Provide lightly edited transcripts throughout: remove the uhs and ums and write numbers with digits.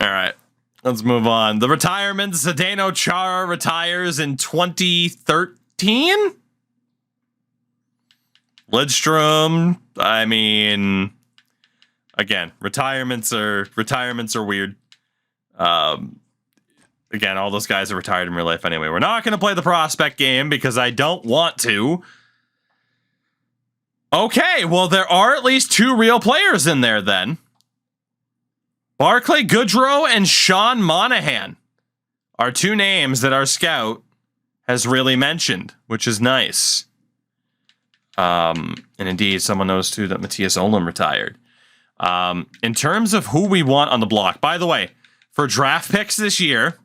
All right. Let's move on. The retirement. Zdeno Chara retires in 2013. Lidstrom. I mean, again, retirements are weird. Again, all those guys are retired in real life anyway. We're not going to play the prospect game because I don't want to. Okay, well, there are at least 2 real players in there then. Barclay Goodrow and Sean Monahan are 2 names that our scout has really mentioned, which is nice. And indeed, someone knows too that Matthias Ohlund retired. In terms of who we want on the block, by the way, for draft picks this year,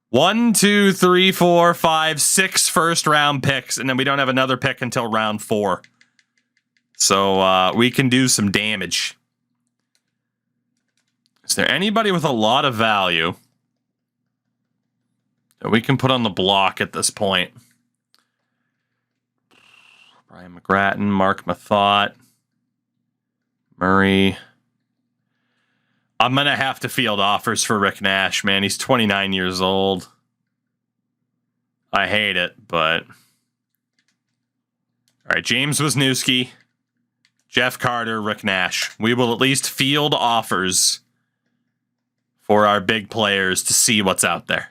1, 2, 3, 4, 5, 6 first round picks, and then we don't have another pick until round 4. So we can do some damage. Is there anybody with a lot of value that we can put on the block at this point? Brian McGrattan, Mark Mathot, Murray. I'm going to have to field offers for Rick Nash, man. He's 29 years old. I hate it, but... All right, James Wisniewski, Jeff Carter, Rick Nash. We will at least field offers for our big players to see what's out there.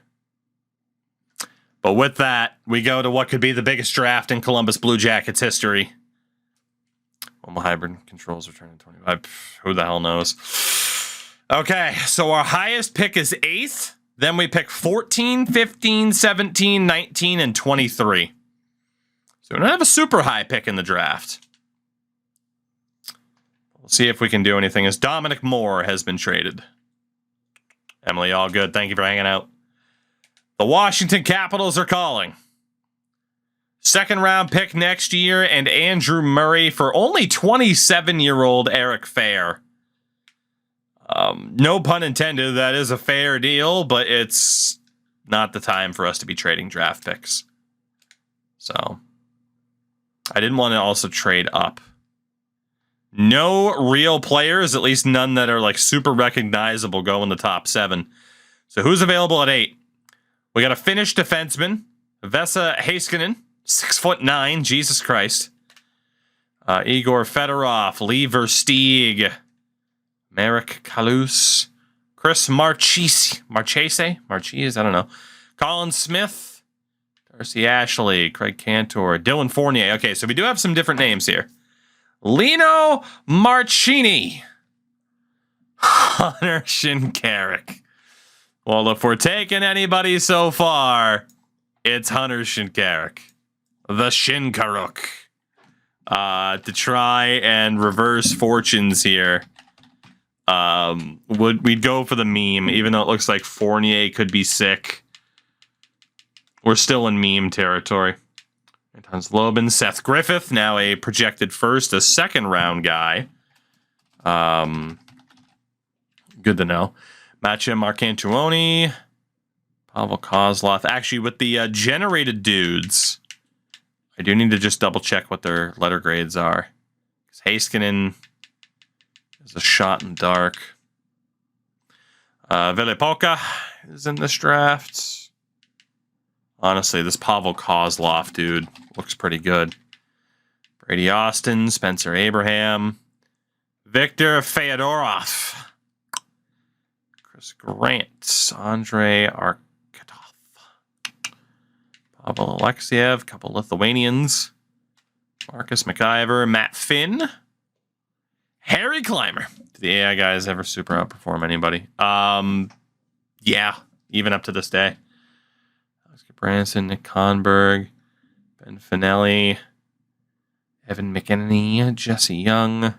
But with that, we go to what could be the biggest draft in Columbus Blue Jackets history. Well, my hybrid controls return in 25. Who the hell knows? Okay, so our highest pick is 8th. Then we pick 14, 15, 17, 19, and 23. So we don't have a super high pick in the draft. We'll see if we can do anything as Dominic Moore has been traded. Emily, all good. Thank you for hanging out. The Washington Capitals are calling. 2nd round pick next year and Andrew Murray for only 27-year-old Eric Fair. No pun intended, that is a fair deal, but it's not the time for us to be trading draft picks. So, I didn't want to also trade up. No real players, at least none that are like super recognizable, go in the top 7. So who's available at 8? We got a Finnish defenseman, Vesa Heiskanen, 6'9", Jesus Christ. Igor Fedorov, Lee Versteeg, Marek Kalus, Chris Marchese, I don't know. Colin Smith, Darcy Ashley, Craig Cantor, Dylan Fournier. Okay, so we do have some different names here. Lino Marchini, Hunter Shinkaruk. Well, if we're taking anybody so far, it's Hunter Shinkaruk, the Shinkaruk. To try and reverse fortunes here, we'd go for the meme, even though it looks like Fournier could be sick. We're still in meme territory. Anton Zlobin, Seth Griffith, now a projected first, a 2nd round guy. Good to know. Matcha Marcantuoni, Pavel Kozlov. Actually, with the generated dudes, I do need to just double check what their letter grades are. Heiskanen is a shot in the dark. Ville Polka is in this draft. Honestly, this Pavel Kozlov dude looks pretty good. Brady Austin, Spencer Abraham, Victor Fyodorov, Chris Grant, Andrei Arkadov, Pavel Alexiev, couple Lithuanians, Marcus McIver, Matt Finn, Harry Clymer. Do the AI guys ever super outperform anybody? Yeah, even up to this day. Oscar Branson, Nick Conberg, Ben Finelli, Evan McEnany, Jesse Young. All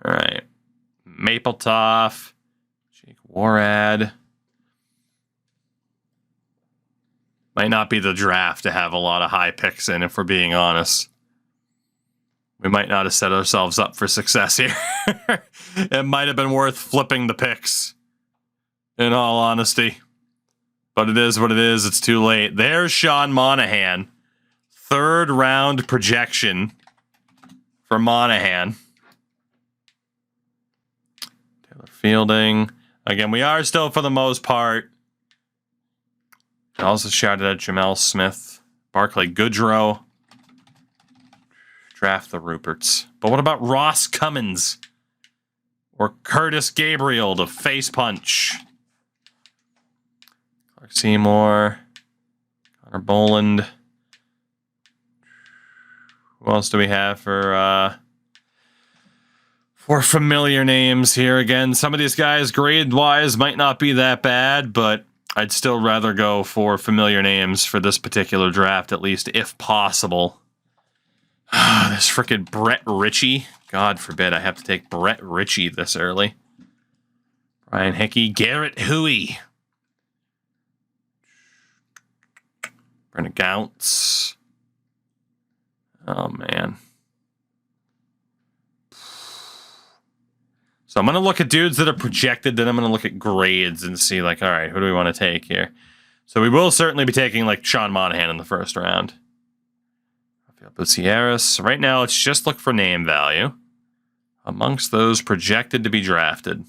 right. Mapletop, Jake Warad. Might not be the draft to have a lot of high picks in, if we're being honest. We might not have set ourselves up for success here. It might have been worth flipping the picks, in all honesty. But it is what it is. It's too late. There's Sean Monahan. 3rd round projection for Monahan. Taylor Fielding. Again, we are still, for the most part. I also shouted at Jamel Smith. Barclay Goodrow. Draft the Ruperts. But what about Ross Cummins? Or Curtis Gabriel to face punch? Clark Seymour. Connor Boland. Who else do we have for familiar names here? Again, some of these guys, grade-wise, might not be that bad, but I'd still rather go for familiar names for this particular draft, at least, if possible. This frickin' Brett Ritchie. God forbid I have to take Brett Ritchie this early. Brian Hickey. Garrett Huey. Brennan Gaunts. Oh, man. So I'm going to look at dudes that are projected, then I'm going to look at grades and see, like, all right, who do we want to take here? So we will certainly be taking, like, Sean Monahan in the first round. Bucieris. Right now, let's just look for name value amongst those projected to be drafted.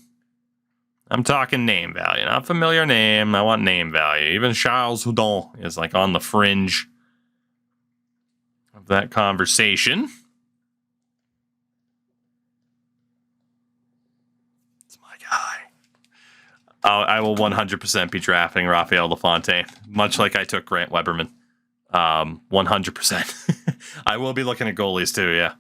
I'm talking name value, not familiar name. I want name value. Even Charles Houdon is like on the fringe of that conversation. It's my guy. I will 100% be drafting Rafael LaFontaine, much like I took Grant Weberman. 100%. I will be looking at goalies too, yeah.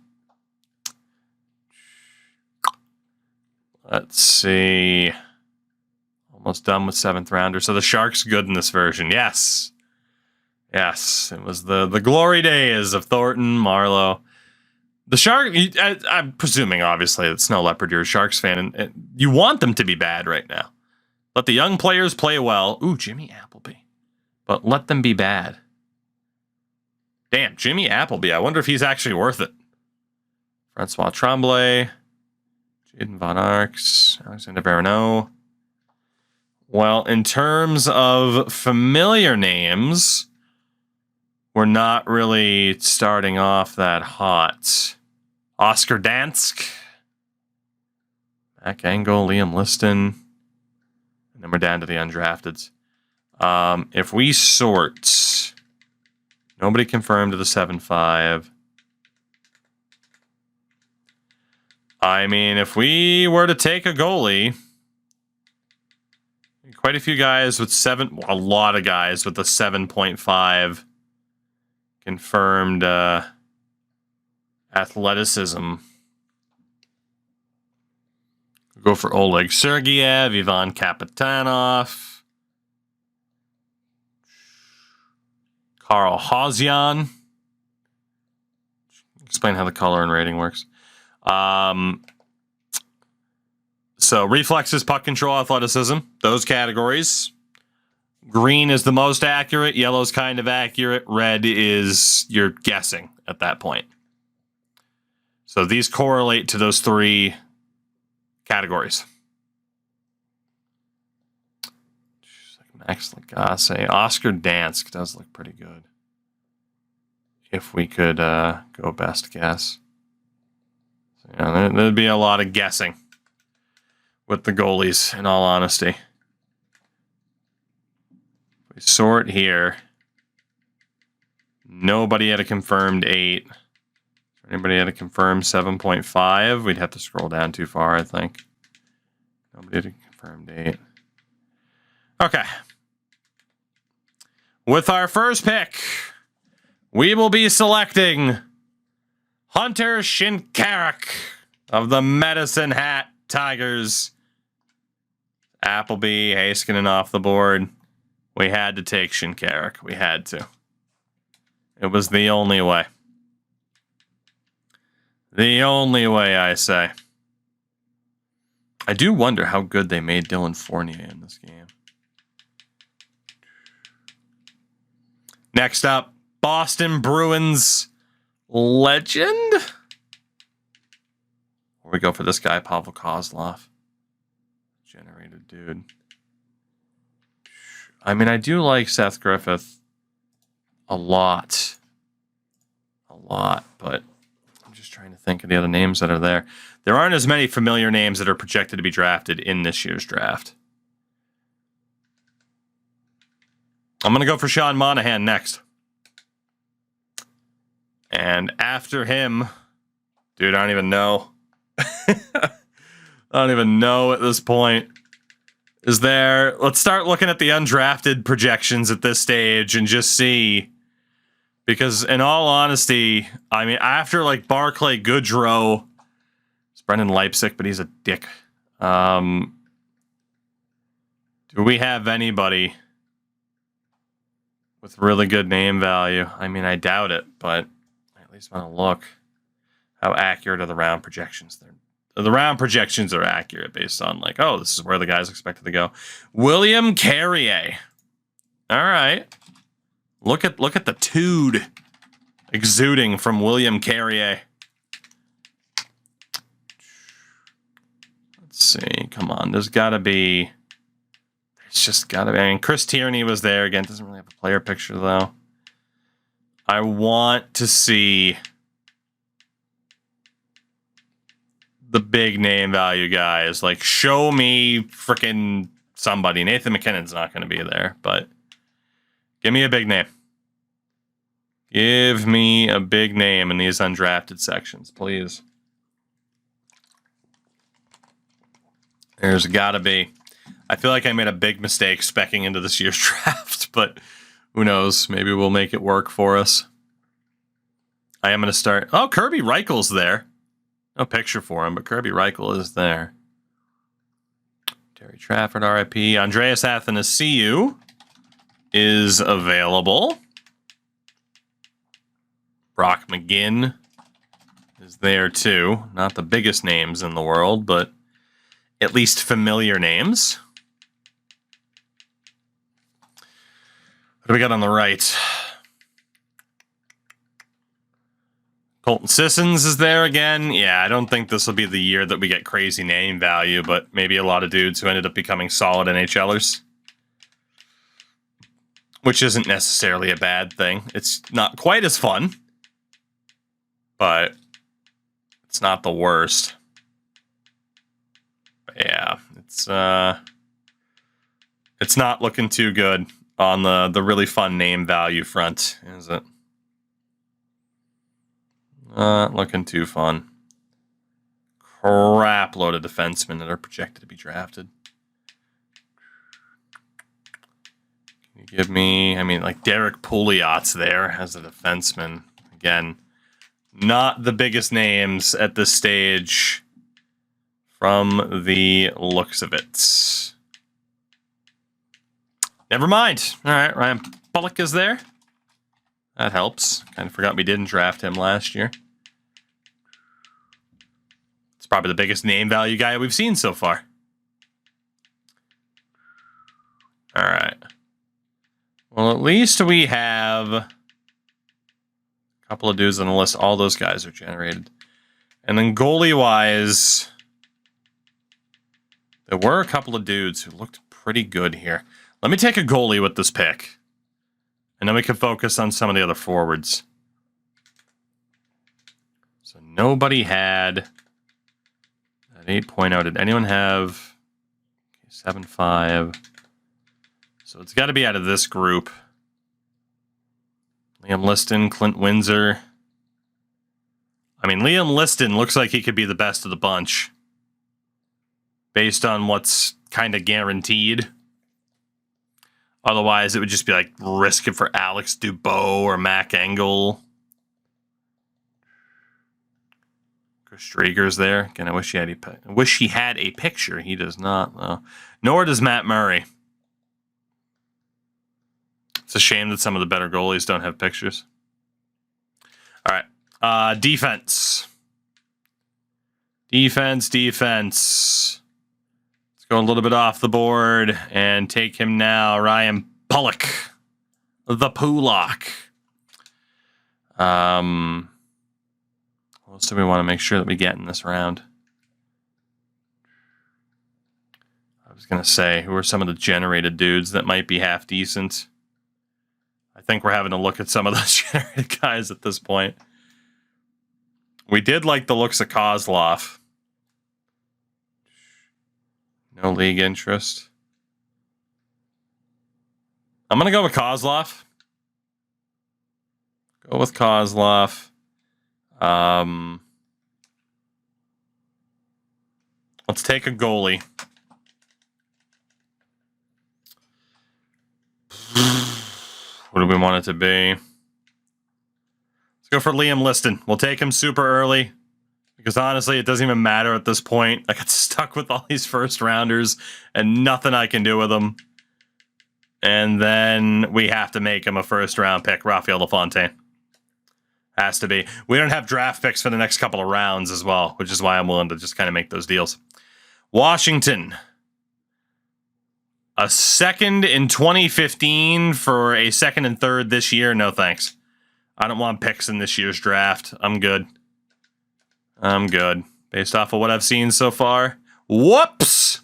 Let's see. Almost done with 7th rounder. So the Sharks good in this version. Yes. Yes. It was the glory days of Thornton, Marlowe. The Shark, I'm presuming, obviously, that Snow Leopard, you're a Sharks fan, and you want them to be bad right now. Let the young players play well. Ooh, Jimmy Appleby. But let them be bad. Damn, Jimmy Appleby. I wonder if he's actually worth it. Francois Tremblay. Jaden Von Arx. Alexander Barreneau. Well, in terms of familiar names, we're not really starting off that hot. Oscar Dansk. Mac Engel, Liam Liston. And then we're down to the undrafteds. If we sort... Nobody confirmed to the 7-5. I mean, if we were to take a goalie, quite a few guys with a lot of guys with the 7.5 confirmed athleticism. Go for Oleg Sergeyev, Ivan Kapitanov. Carl Hazian. Explain how the color and rating works. So reflexes, puck control, athleticism, those categories. Green is the most accurate. Yellow's kind of accurate. Red is you're guessing at that point. So these correlate to those 3 categories. Max Lagasse. Oscar Dansk does look pretty good. If we could go best guess. So, yeah, there'd be a lot of guessing with the goalies, in all honesty. We sort here. Nobody had a confirmed 8. Anybody had a confirmed 7.5? We'd have to scroll down too far, I think. Nobody had a confirmed 8. Okay. With our first pick, we will be selecting Hunter Shinkaruk of the Medicine Hat Tigers. Appleby, Heiskanen off the board. We had to take Shinkaruk. We had to. It was the only way. The only way, I say. I do wonder how good they made Dylan Fournier in this game. Next up, Boston Bruins legend. Or we go for this guy, Pavel Kozlov. Generated dude. I mean, I do like Seth Griffith a lot. A lot, but I'm just trying to think of the other names that are there. There aren't as many familiar names that are projected to be drafted in this year's draft. I'm going to go for Sean Monahan next. And after him, dude, I don't even know. I don't even know at this point. Let's start looking at the undrafted projections at this stage and just see. Because in all honesty, I mean, after like Barclay Goodrow, it's Brendan Leipzig, but he's a dick. Do we have anybody with really good name value? I mean, I doubt it, but I at least want to look. How accurate are the round projections? The round projections are accurate based on like, oh, this is where the guy's expected to go. William Carrier. All right. Look at the tude exuding from William Carrier. Let's see. Come on. There's got to be. It's just got to be. I mean, Chris Tierney was there again. Doesn't really have a player picture though. I want to see the big name value guys. Like, show me freaking somebody. Nathan McKinnon's not going to be there, but give me a big name. Give me a big name in these undrafted sections, please. There's got to be. I feel like I made a big mistake speccing into this year's draft, but who knows? Maybe we'll make it work for us. I am going to start. Oh, Kirby Reichel's there. No picture for him, but Kirby Reichel is there. Terry Trafford, RIP. Andreas Athanasiou is available. Brock McGinn is there too. Not the biggest names in the world, but at least familiar names. What do we got on the right? Colton Sissons is there again. Yeah, I don't think this will be the year that we get crazy name value, but maybe a lot of dudes who ended up becoming solid NHLers. Which isn't necessarily a bad thing. It's not quite as fun, but it's not the worst. But yeah, it's not looking too good on the really fun name value front, is it? Not looking too fun. Crap load of defensemen that are projected to be drafted. Can you give me, I mean, like Derek Pouliot's there as a defenseman. Again, not the biggest names at this stage from the looks of it. Never mind. All right, Ryan Bullock is there. That helps. Kind of forgot we didn't draft him last year. It's probably the biggest name value guy we've seen so far. All right. Well, at least we have a couple of dudes on the list. All those guys are generated. And then goalie-wise, there were a couple of dudes who looked pretty good here. Let me take a goalie with this pick. And then we can focus on some of the other forwards. So nobody had at 8.0. Did anyone have 7.5? So it's got to be out of this group. Liam Liston, Clint Windsor. I mean, Liam Liston looks like he could be the best of the bunch. Based on what's kind of guaranteed. Otherwise, it would just be like risking for Alex Dubois or Mac Engel. Chris Strager's there. Again, I wish he had a picture. He does not, though. Nor does Matt Murray. It's a shame that some of the better goalies don't have pictures. All right. Defense. Defense. Go a little bit off the board and take him now. Ryan Bullock, the Pulak. What else do we want to make sure that we get in this round? I was going to say, who are some of the generated dudes that might be half decent? I think we're having to look at some of those generated guys at this point. We did like the looks of Kozlov. No league interest. I'm going to go with Kozlov. Go with Kozlov. Let's take a goalie. What do we want it to be? Let's go for Liam Liston. We'll take him super early. Because honestly, it doesn't even matter at this point. I got stuck with all these first rounders and nothing I can do with them. And then we have to make him a first round pick, Rafael LaFontaine. Has to be. We don't have draft picks for the next couple of rounds as well, which is why I'm willing to just kind of make those deals. Washington. A second in 2015 for a second and third this year. No thanks. I don't want picks in this year's draft. I'm good. I'm good. Based off of what I've seen so far. Whoops!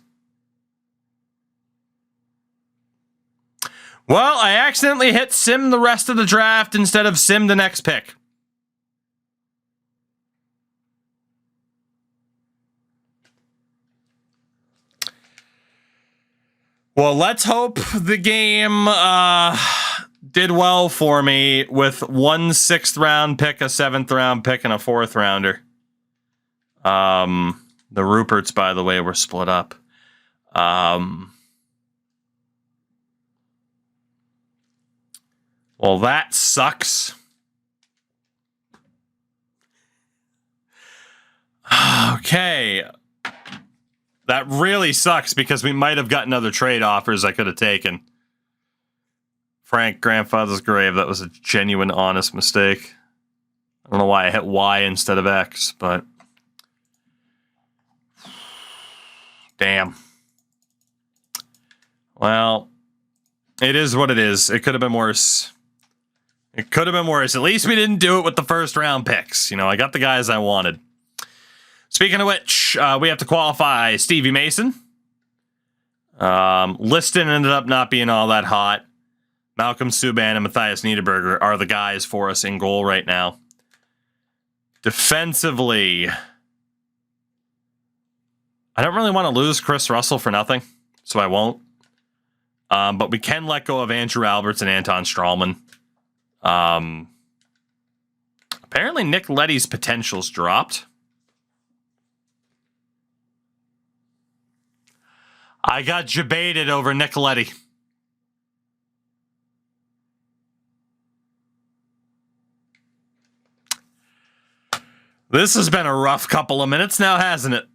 Well, I accidentally hit sim the rest of the draft instead of sim the next pick. Well, let's hope the game did well for me with 1 6th round pick, a 7th round pick, and a 4th rounder. The Ruperts, by the way, were split up. Well, that sucks. Okay. That really sucks because we might have gotten other trade offers I could have taken. Frank, grandfather's grave. That was a genuine, honest mistake. I don't know why I hit Y instead of X, but... Damn. Well, it is what it is. It could have been worse. It could have been worse. At least we didn't do it with the first round picks. You know, I got the guys I wanted. Speaking of which, we have to qualify Stevie Mason. Liston ended up not being all that hot. Malcolm Subban and Matthias Niederberger are the guys for us in goal right now. Defensively, I don't really want to lose Chris Russell for nothing, so I won't. But we can let go of Andrew Alberts and Anton Strawman. Apparently Nick Leddy's potential's dropped. I got jebaited over Nick Leddy. This has been a rough couple of minutes now, hasn't it?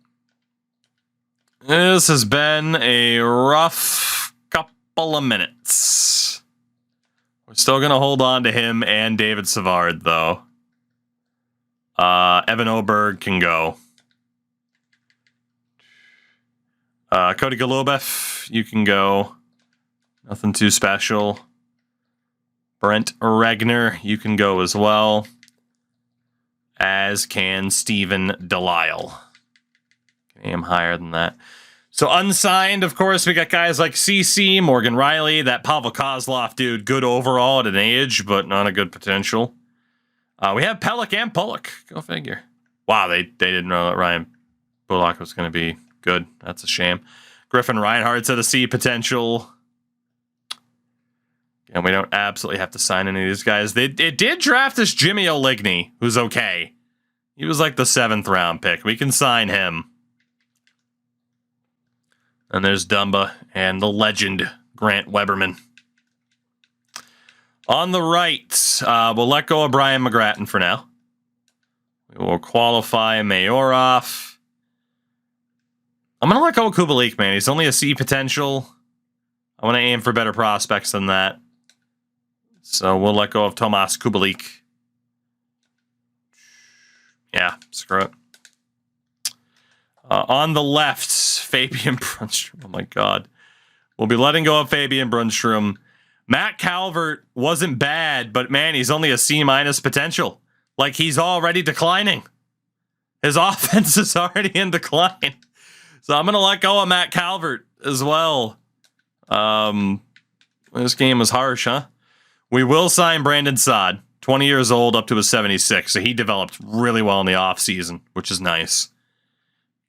This has been a rough couple of minutes. We're still going to hold on to him and David Savard, though. Evan Oberg can go. Cody Golubev, you can go. Nothing too special. Brent Regner, you can go as well. As can Steven Delisle. I'm higher than that. So unsigned, of course, we got guys like CC, Morgan Riley, that Pavel Kozlov dude, good overall at an age, but not a good potential. We have Pelech and Pollock. Go figure. Wow, they didn't know that Ryan Bullock was going to be good. That's a shame. Griffin Reinhardt's at a C potential. And we don't absolutely have to sign any of these guys. It did draft this Jimmy O'Ligney, who's okay. He was like the 7th round pick. We can sign him. And there's Dumba and the legend, Grant Weberman. On the right, we'll let go of Brian McGrattan for now. We will qualify Mayorov. I'm going to let go of Kubalik, man. He's only a C potential. I want to aim for better prospects than that. So we'll let go of Tomas Kubalik. Yeah, screw it. On the left, Fabian Brunstrom. Oh, my God. We'll be letting go of Fabian Brunstrom. Matt Calvert wasn't bad, but, man, he's only a C- potential. Like, he's already declining. His offense is already in decline. So I'm going to let go of Matt Calvert as well. This game was harsh, huh? We will sign Brandon Saad, 20 years old, up to his 76. So he developed really well in the offseason, which is nice.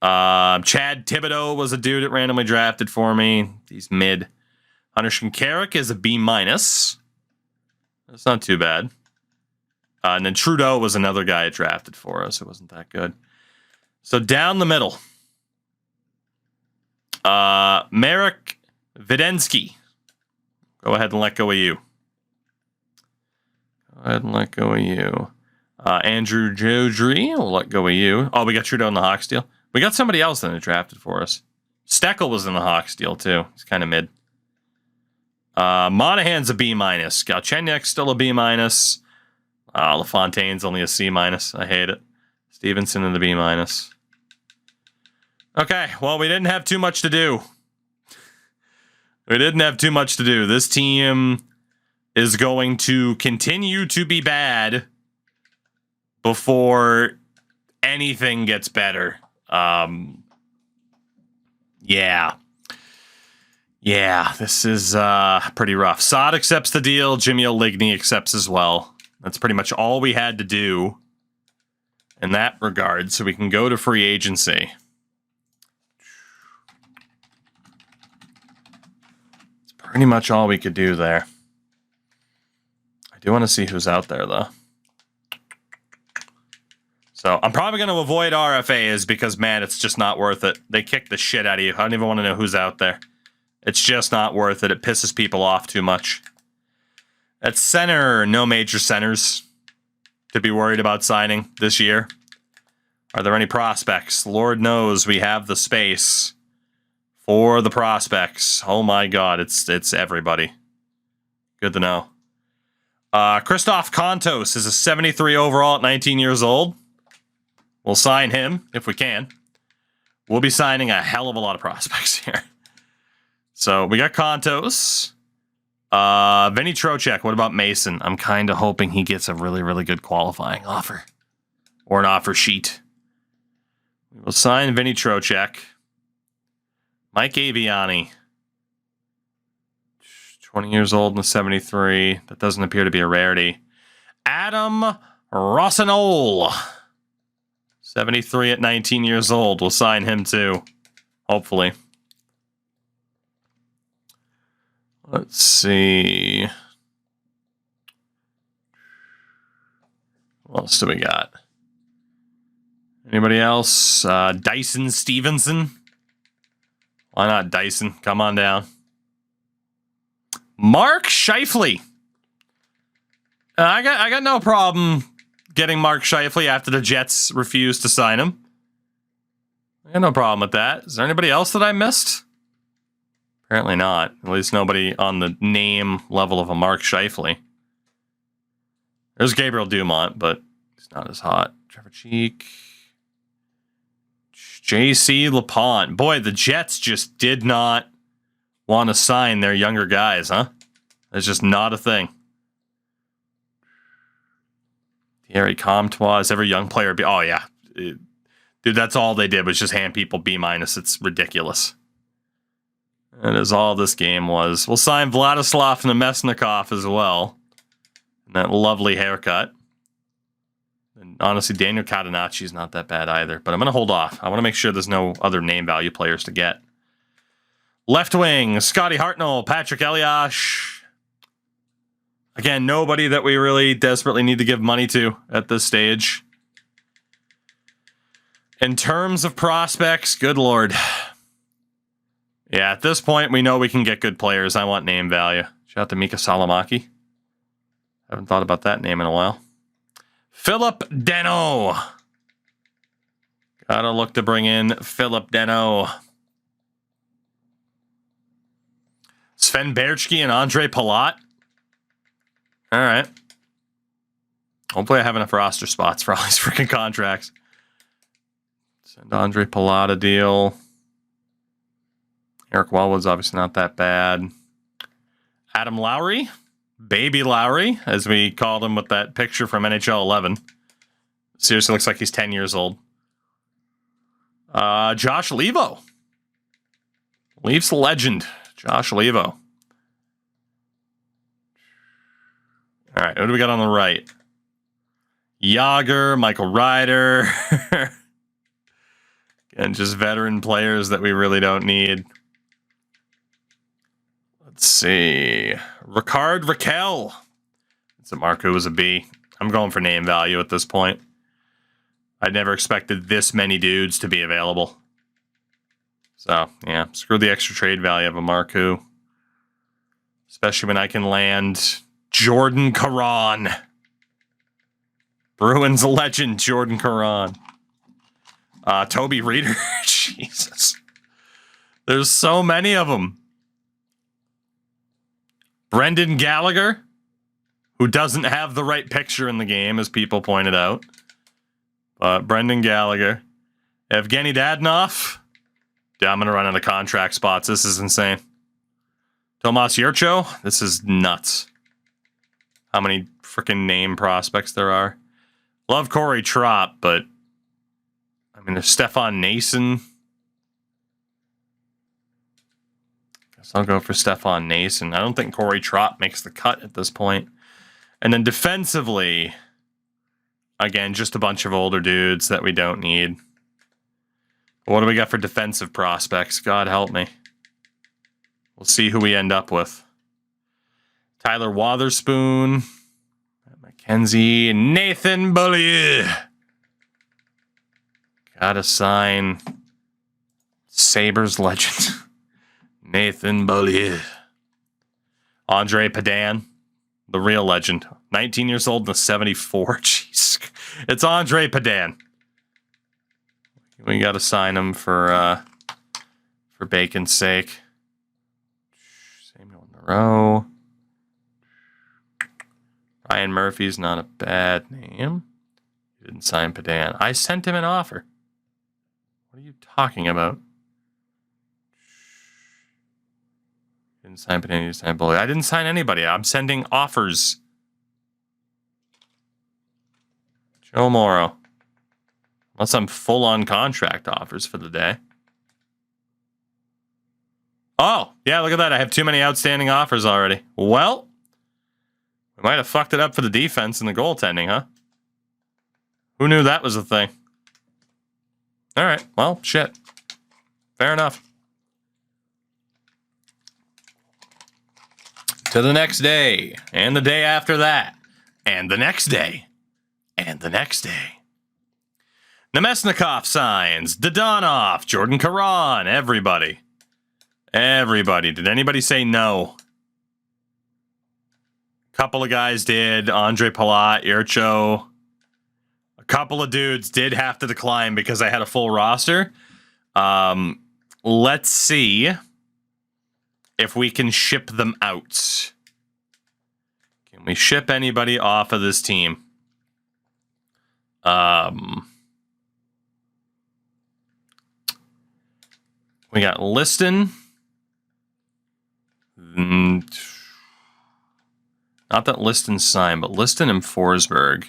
Chad Thibodeau was a dude that randomly drafted for me. He's mid. Hunter Shinkarik is a B-. That's not too bad. And then Trudeau was another guy that drafted for us. It wasn't that good. So down the middle. Marek Vidensky. Go ahead and let go of you. Andrew Jodry, we'll let go of you. Oh, we got Trudeau in the Hawks deal. We got somebody else that drafted for us. Steckel was in the Hawks deal, too. He's kind of mid. Monahan's a B-. Galchenyuk's still a B-. LaFontaine's only a C-. I hate it. Stevenson in the B-. Okay, well, we didn't have too much to do. This team is going to continue to be bad before anything gets better. Yeah, this is pretty rough. Saad accepts the deal. Jimmy O'Ligney accepts as well. That's pretty much all we had to do in that regard, so we can go to free agency. It's pretty much all we could do there. I do want to see who's out there, though. So I'm probably going to avoid RFAs because, man, it's just not worth it. They kick the shit out of you. I don't even want to know who's out there. It's just not worth it. It pisses people off too much. At center, no major centers to be worried about signing this year. Are there any prospects? Lord knows we have the space for the prospects. Oh my God, it's everybody. Good to know. Christoph Kontos is a 73 overall at 19 years old. We'll sign him if we can. We'll be signing a hell of a lot of prospects here. So we got Kontos. Vinny Trocheck. What about Mason? I'm kind of hoping he gets a really, really good qualifying offer. Or an offer sheet. We will sign Vinny Trocheck. Mike Aviani. 20 years old and 73. That doesn't appear to be a rarity. Adam Rossignol. 73 at 19 years old. We'll sign him too. Hopefully. Let's see. What else do we got? Anybody else? Dyson Stevenson. Why not Dyson? Come on down. Mark Scheifele. I got no problem getting Mark Scheifele after the Jets refused to sign him. I got no problem with that. Is there anybody else that I missed? Apparently not. At least nobody on the name level of a Mark Scheifele. There's Gabriel Dumont, but he's not as hot. Trevor Cheek. J.C. LaPont. Boy, the Jets just did not want to sign their younger guys, huh? That's just not a thing. Thierry Comtois. Every young player be... Oh, yeah. Dude, that's all they did was just hand people B-. It's ridiculous. That is all this game was. We'll sign Vladislav Nemesnikov as well. And that lovely haircut. And honestly, Daniel Catenacci is not that bad either. But I'm going to hold off. I want to make sure there's no other name value players to get. Left wing, Scotty Hartnell, Patrick Eliash. Again, nobody that we really desperately need to give money to at this stage. In terms of prospects, good Lord. Yeah, at this point, we know we can get good players. I want name value. Shout out to Mika Salamaki. Haven't thought about that name in a while. Philip Deno. Gotta look to bring in Philip Deno. Sven Berchke and Andre Palat. All right. Hopefully I have enough roster spots for all these freaking contracts. Send Andre Palat a deal. Eric Wellwood's obviously not that bad. Adam Lowry. Baby Lowry, as we called him with that picture from NHL 11. Seriously looks like he's 10 years old. Josh Levo. Leafs legend. Josh Levo. All right, who do we got on the right? Yager, Michael Ryder. And just veteran players that we really don't need. Let's see. Ricard Raquel. It's a Marco was a B. I'm going for name value at this point. I never expected this many dudes to be available. So, yeah, screw the extra trade value of a Marku. Especially when I can land Jordan Caron. Bruins legend, Jordan Caron. Toby Reeder. Jesus. There's so many of them. Brendan Gallagher, who doesn't have the right picture in the game, as people pointed out. Brendan Gallagher. Evgeny Dadonov. Yeah, I'm going to run out of contract spots. This is insane. Tomas Yurcho. This is nuts. How many freaking name prospects there are. Love Corey Trott, but I mean, there's Stefan Nason. Guess I'll go for Stefan Nason. I don't think Corey Trott makes the cut at this point. And then defensively, again, just a bunch of older dudes that we don't need. What do we got for defensive prospects? God help me. We'll see who we end up with. Tyler Wotherspoon, Mackenzie, Nathan Beaulieu. Gotta sign Sabres legend. Nathan Beaulieu. Andre Padan, the real legend. 19 years old and a 74. Jeez. It's Andre Padan. We gotta sign him for Bacon's sake. Samuel Moreau. Ryan Murphy's not a bad name. You didn't sign Padan. I sent him an offer. What are you talking about? Didn't sign Padan, you didn't sign Bully. I didn't sign anybody. I'm sending offers. Joe Morrow. Unless I'm full on contract offers for the day. Oh, yeah, look at that. I have too many outstanding offers already. Well, we might have fucked it up for the defense and the goaltending, huh? Who knew that was a thing? All right, well, shit. Fair enough. To the next day, and the day after that, and the next day, and the next day. Nemesnikov signs, Dadonov, Jordan Caron, everybody. Everybody. Did anybody say no? Couple of guys did. Andre Palat, Ircho. A couple of dudes did have to decline because I had a full roster. Let's see if we can ship them out. Can we ship anybody off of this team? We got Liston. Not that Liston's signed, but Liston and Forsberg.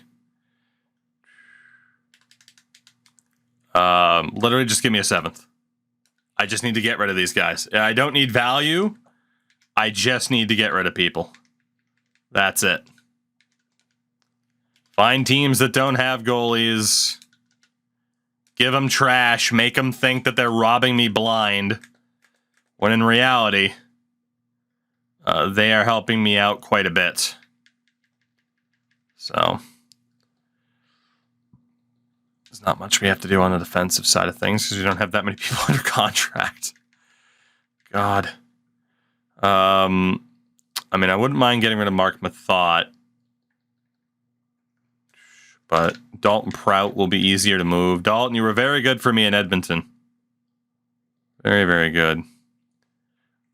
Literally just give me a 7th. I just need to get rid of these guys. I don't need value. I just need to get rid of people. That's it. Find teams that don't have goalies. Give them trash. Make them think that they're robbing me blind. When in reality, they are helping me out quite a bit. So, there's not much we have to do on the defensive side of things because we don't have that many people under contract. God. I mean, I wouldn't mind getting rid of Mark Mathot. But Dalton Prout will be easier to move. Dalton, you were very good for me in Edmonton. Very, very good.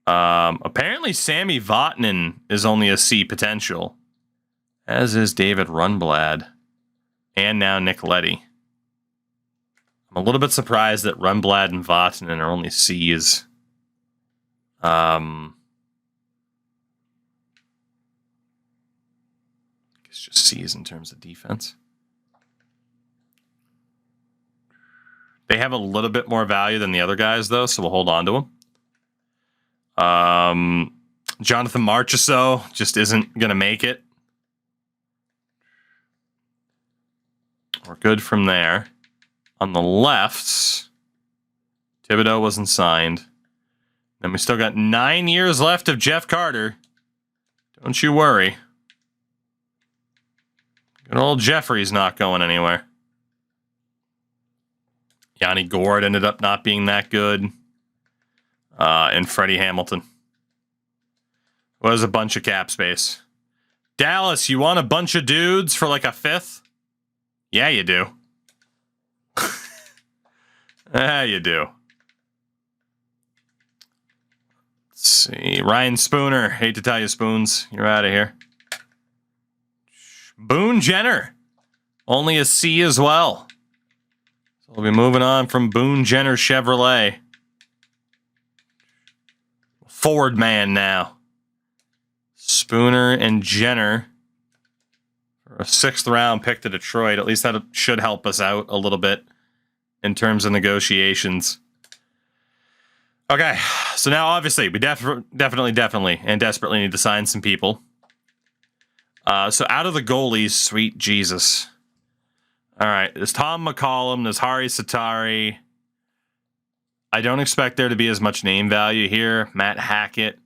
Apparently, Sammy Vatanen is only a C potential, as is David Rundblad, and now Nick Leddy. I'm a little bit surprised that Rundblad and Vatanen are only C's. It's just C's in terms of defense. They have a little bit more value than the other guys, though, so we'll hold on to them. Jonathan Marchessault just isn't going to make it. We're good from there. On the left, Thibodeau wasn't signed. Then we still got 9 years left of Jeff Carter. Don't you worry. Good old Jeffrey's not going anywhere. Yanni Gourde ended up not being that good. And Freddie Hamilton. Was a bunch of cap space. Dallas, you want a bunch of dudes for like a 5th? Yeah, you do. Yeah, you do. Let's see. Ryan Spooner. Hate to tell you, Spoons. You're out of here. Boone Jenner. Only a C as well. So we'll be moving on from Boone Jenner Chevrolet. Ford man now. Spooner and Jenner. For a 6th round pick to Detroit. At least that should help us out a little bit in terms of negotiations. Okay, so now obviously we definitely and desperately need to sign some people. So out of the goalies, sweet Jesus. All right, there's Tom McCollum, there's Hari Satari. I don't expect there to be as much name value here. Matt Hackett.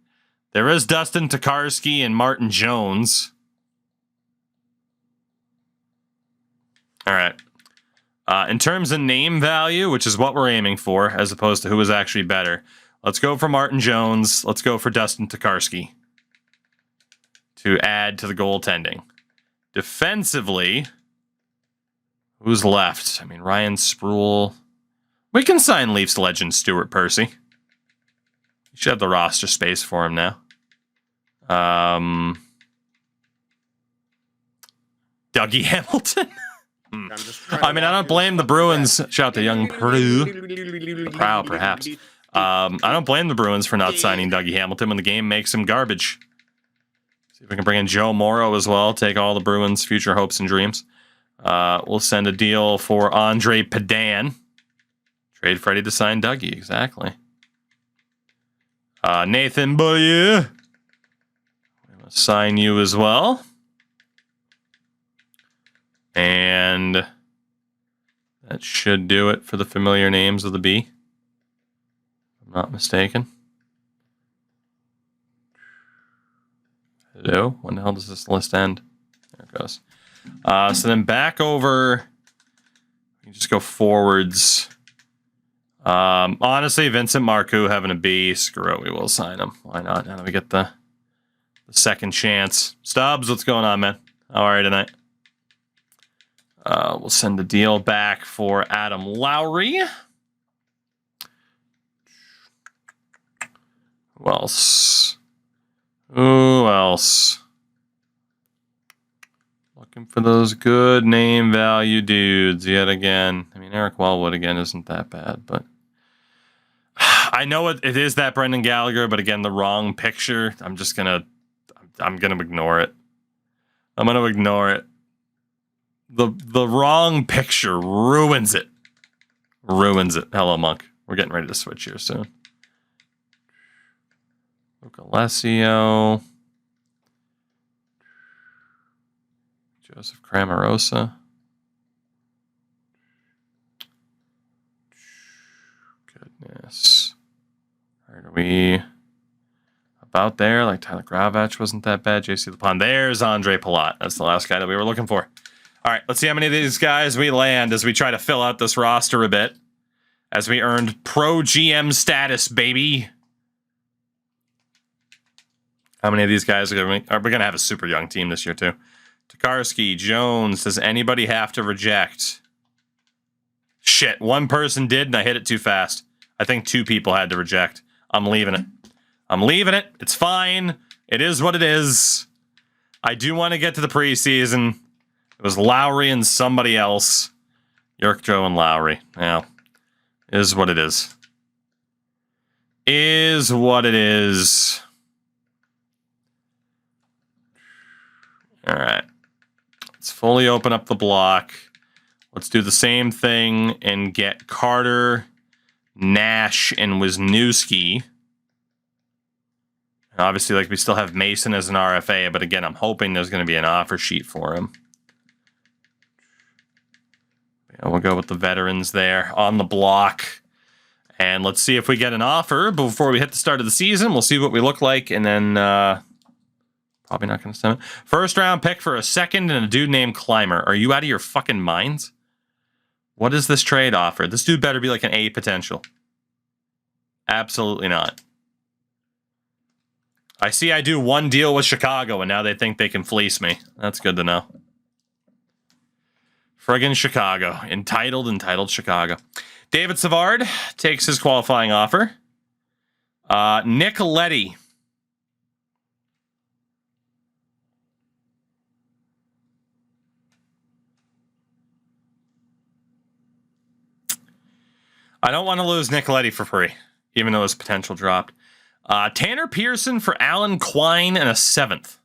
There is Dustin Tokarski and Martin Jones. All right. In terms of name value, which is what we're aiming for, as opposed to who is actually better, let's go for Martin Jones. Let's go for Dustin Tokarski to add to the goaltending. Defensively, who's left? I mean, Ryan Sproul. We can sign Leafs legend Stuart Percy. You should have the roster space for him now. Dougie Hamilton. I mean, I don't blame the Bruins. Shout out to young Purdue. Proud, perhaps. I don't blame the Bruins for not signing Dougie Hamilton when the game makes him garbage. See if we can bring in Joe Morrow as well. Take all the Bruins' future hopes and dreams. We'll send a deal for Andre Padan. Trade Freddie to sign Dougie. Exactly. Nathan Boyer. I'm going to sign you as well. And that should do it for the familiar names of the B. If I'm not mistaken. Hello? When the hell does this list end? There it goes. So then back over. You just go forwards. Honestly, Vincent Marcoux having a B. Screw it, we will sign him. Why not? Now that we get the second chance. Stubbs, what's going on, man? How are you tonight? We'll send the deal back for Adam Lowry. Who else? Who else? Looking for those good name value dudes yet again. I mean, Eric Wellwood again isn't that bad, but I know it is that Brendan Gallagher, but again, the wrong picture. I'm gonna ignore it. I'm gonna ignore it. The wrong picture ruins it. Ruins it. Hello, Monk. We're getting ready to switch here soon. Luke Alessio. Joseph Cramarosa. Goodness. All right, are we about there? Like Tyler Gravach wasn't that bad. JC LePond. There's Andre Palat. That's the last guy that we were looking for. All right, let's see how many of these guys we land as we try to fill out this roster a bit. As we earned pro GM status, baby. How many of these guys are we going to have a super young team this year, too? Tokarski, Jones, does anybody have to reject? Shit, one person did, and I hit it too fast. I think 2 people had to reject. I'm leaving it. I'm leaving it. It's fine. It is what it is. I do want to get to the preseason. It was Lowry and somebody else. Yerk, Joe, and Lowry. Yeah. Is what it is. Is what it is. All right. Let's fully open up the block. Let's do the same thing and get Carter, Nash, and Wisniewski. Obviously, like, we still have Mason as an RFA, but again, I'm hoping there's going to be an offer sheet for him. Yeah, we'll go with the veterans there on the block. And let's see if we get an offer before we hit the start of the season. We'll see what we look like, and then probably not going to send it. First round pick for a second and a dude named Climber. Are you out of your fucking minds? What is this trade offer? This dude better be like an A potential. Absolutely not. I see I do one deal with Chicago, and now they think they can fleece me. That's good to know. Friggin' Chicago. Entitled Chicago. David Savard takes his qualifying offer. Nick Leddy. I don't want to lose Nick Leddy for free, even though his potential dropped. Tanner Pearson for Alan Quine and a 7th.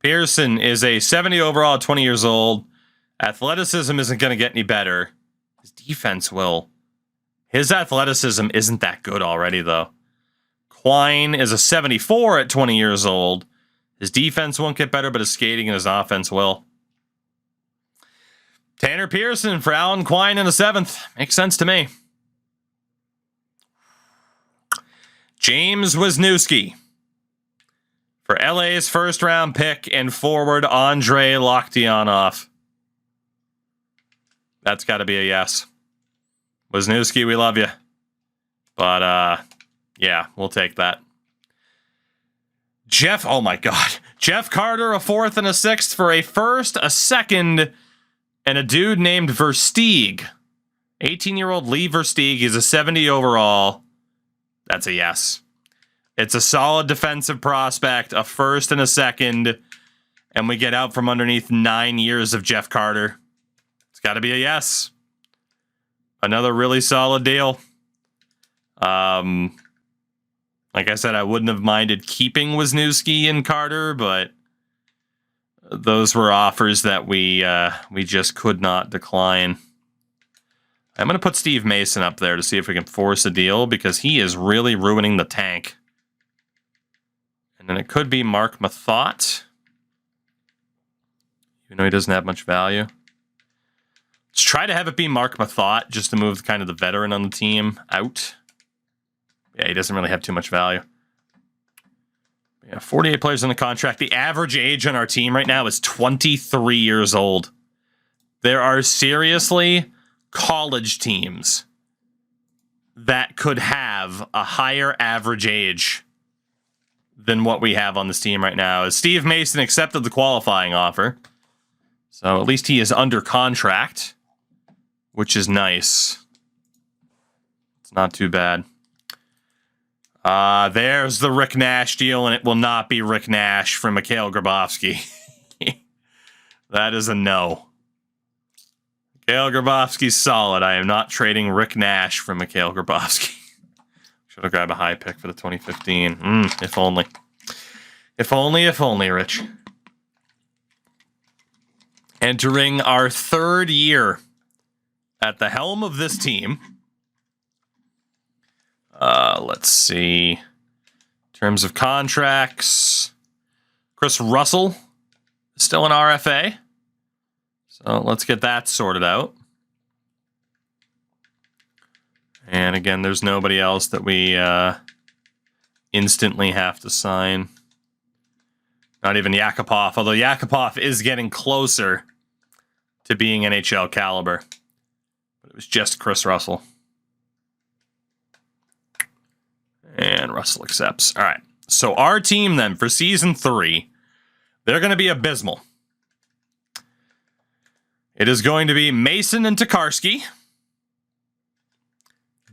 Pearson is a 70 overall, 20 years old. Athleticism isn't going to get any better. His defense will. His athleticism isn't that good already, though. Quine is a 74 at 20 years old. His defense won't get better, but his skating and his offense will. Tanner Pearson for Alan Quine and a 7th. Makes sense to me. James Wisniewski for LA's first round pick and forward Andrei Loktionov. That's got to be a yes. Wisniewski, we love you. But, yeah, we'll take that. Oh my God. Jeff Carter, a 4th and a 6th for a 1st, a 2nd, and a dude named Versteeg. 18-year-old Lee Versteeg. He's a 70 overall. That's a yes. It's a solid defensive prospect, a 1st and a 2nd, and we get out from underneath 9 years of Jeff Carter. It's got to be a yes. Another really solid deal. Like I said, I wouldn't have minded keeping Wisniewski and Carter, but those were offers that we just could not decline. I'm going to put Steve Mason up there to see if we can force a deal, because he is really ruining the tank. And then it could be Mark Mathot, even though he doesn't have much value. Let's try to have it be Mark Mathot, just to move kind of the veteran on the team out. Yeah, he doesn't really have too much value. Yeah, 48 players in the contract. The average age on our team right now is 23 years old. There are seriously college teams that could have a higher average age than what we have on this team right now. Steve Mason accepted the qualifying offer, so at least he is under contract, which is nice. It's not too bad. There's the Rick Nash deal, and it will not be Rick Nash from Mikhail Grabovski. That is a no. Mikhail Grabovski's solid. I am not trading Rick Nash from Mikhail Grabovski. Should have grabbed a high pick for the 2015. If only. If only, Rich. Entering our 3rd year at the helm of this team. Let's see. In terms of contracts, Chris Russell is still an RFA. So let's get that sorted out. And again, there's nobody else that we instantly have to sign. Not even Yakupov, although Yakupov is getting closer to being NHL caliber. But it was just Chris Russell. And Russell accepts. All right. So our team then for season 3, they're going to be abysmal. It is going to be Mason and Tokarski.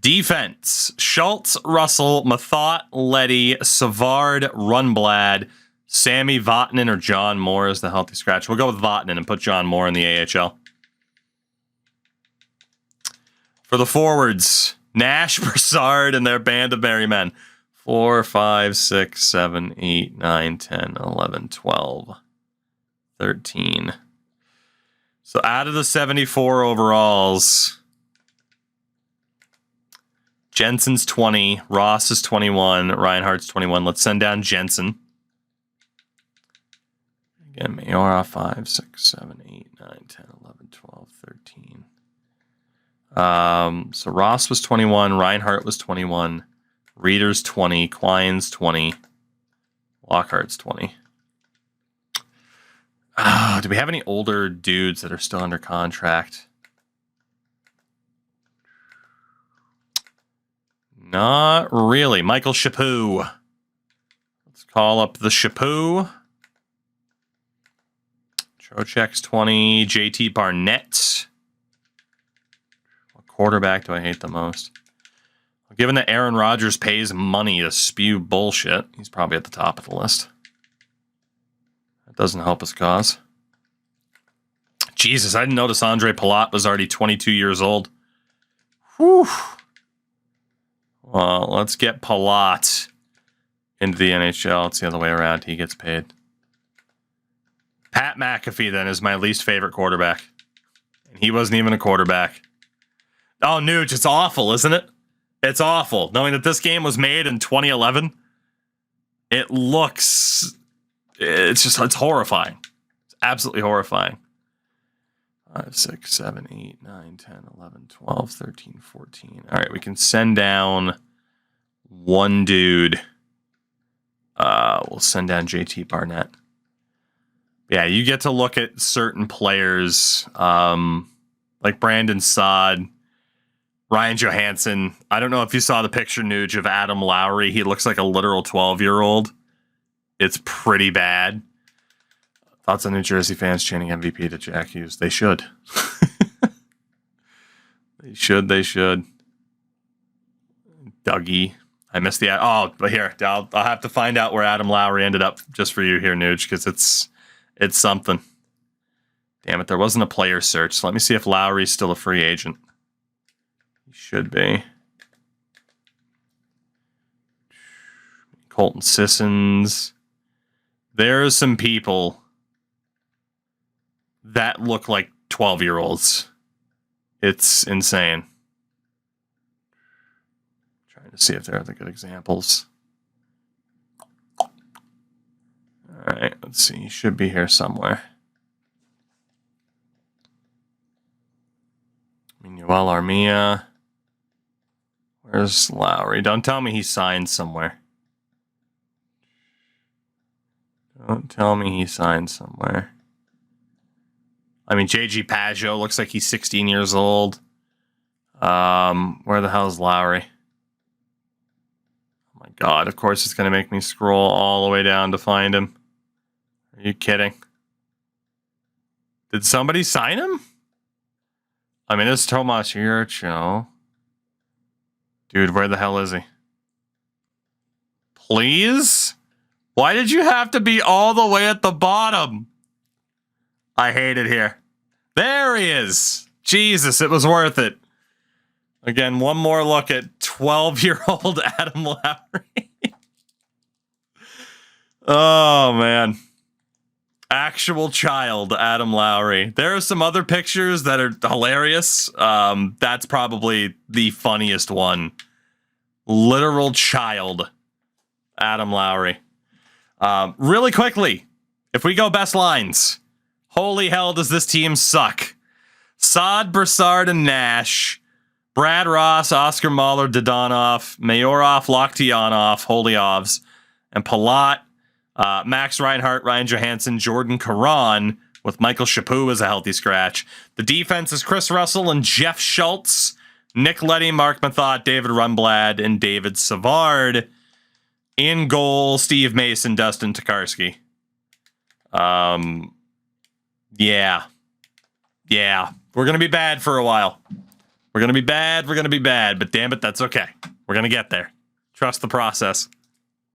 Defense, Schultz, Russell, Mathot, Leddy, Savard, Rundblad, Sammy Vatanen, or John Moore is the healthy scratch. We'll go with Vatanen and put John Moore in the AHL. For the forwards, Nash, Broussard, and their band of merry men. 4, 5, 6, 7, 8, 9, 10, 11, 12, 13. So out of the 74 overalls, Jensen's 20, Ross is 21, Reinhardt's 21. Let's send down Jensen. Again, Mayora, 5, 6, 7, 8, 9, 10, 11, 12, 13. So Ross was 21, Reinhart was 21, Reeder's 20, Quine's 20, Lockhart's 20. Do we have any older dudes that are still under contract? Not really. Michael Chaput. Let's call up the Chaput. Trocheck's 20. JT Barnett. What quarterback do I hate the most? Given that Aaron Rodgers pays money to spew bullshit, he's probably at the top of the list. That doesn't help his cause. Jesus, I didn't notice Andre Palat was already 22 years old. Whew. Well, let's get Palat into the NHL. It's the other way around. He gets paid. Pat McAfee, then, is my least favorite quarterback. And he wasn't even a quarterback. Oh, Nuge, it's awful, isn't it? It's awful. Knowing that this game was made in 2011, it looks... It's horrifying. It's absolutely horrifying. 5, 6, 7, 8, 9, 10, 11, 12, 13, 14. All right, we can send down one dude. We'll send down JT Barnett. Yeah, you get to look at certain players like Brandon Saad, Ryan Johansson. I don't know if you saw the picture, Nuge, of Adam Lowry. He looks like a literal 12-year-old. It's pretty bad. Thoughts on New Jersey fans chanting MVP to Jack Hughes? They should. They should. Dougie. I missed the... Oh, but here. I'll have to find out where Adam Lowry ended up just for you here, Nuge, because it's something. Damn it, there wasn't a player search. So let me see if Lowry's still a free agent. He should be. Colton Sissons. There's some people that look like 12-year-olds. It's insane. Trying to see if there are other good examples. All right, let's see. He should be here somewhere. Manuel Armia. Where's Lowry? Don't tell me he signed somewhere. Don't tell me he signed somewhere. I mean, JG Pajot looks like he's 16 years old. Where the hell is Lowry? Oh my God, of course it's going to make me scroll all the way down to find him. Are you kidding? Did somebody sign him? I mean, it's Tomas Jurcho. Dude, where the hell is he? Please? Why did you have to be all the way at the bottom? I hate it here. There he is. Jesus, it was worth it. Again, one more look at 12-year-old Adam Lowry. Oh, man. Actual child Adam Lowry. There are some other pictures that are hilarious. That's probably the funniest one. Literal child Adam Lowry. Really quickly, if we go best lines, holy hell does this team suck. Saad, Brassard, and Nash, Brad Ross, Oscar Mahler, Dodonov, Mayorov, Lokhtianov, Holyovs, and Palat, Max Reinhart, Ryan Johansson, Jordan Caron, with Michael Chaput as a healthy scratch. The defense is Chris Russell and Jeff Schultz, Nick Leddy, Mark Mathot, David Runblad, and David Savard. In goal, Steve Mason, Dustin Tokarski. Yeah. We're going to be bad for a while. We're going to be bad, but damn it, that's okay. We're going to get there. Trust the process.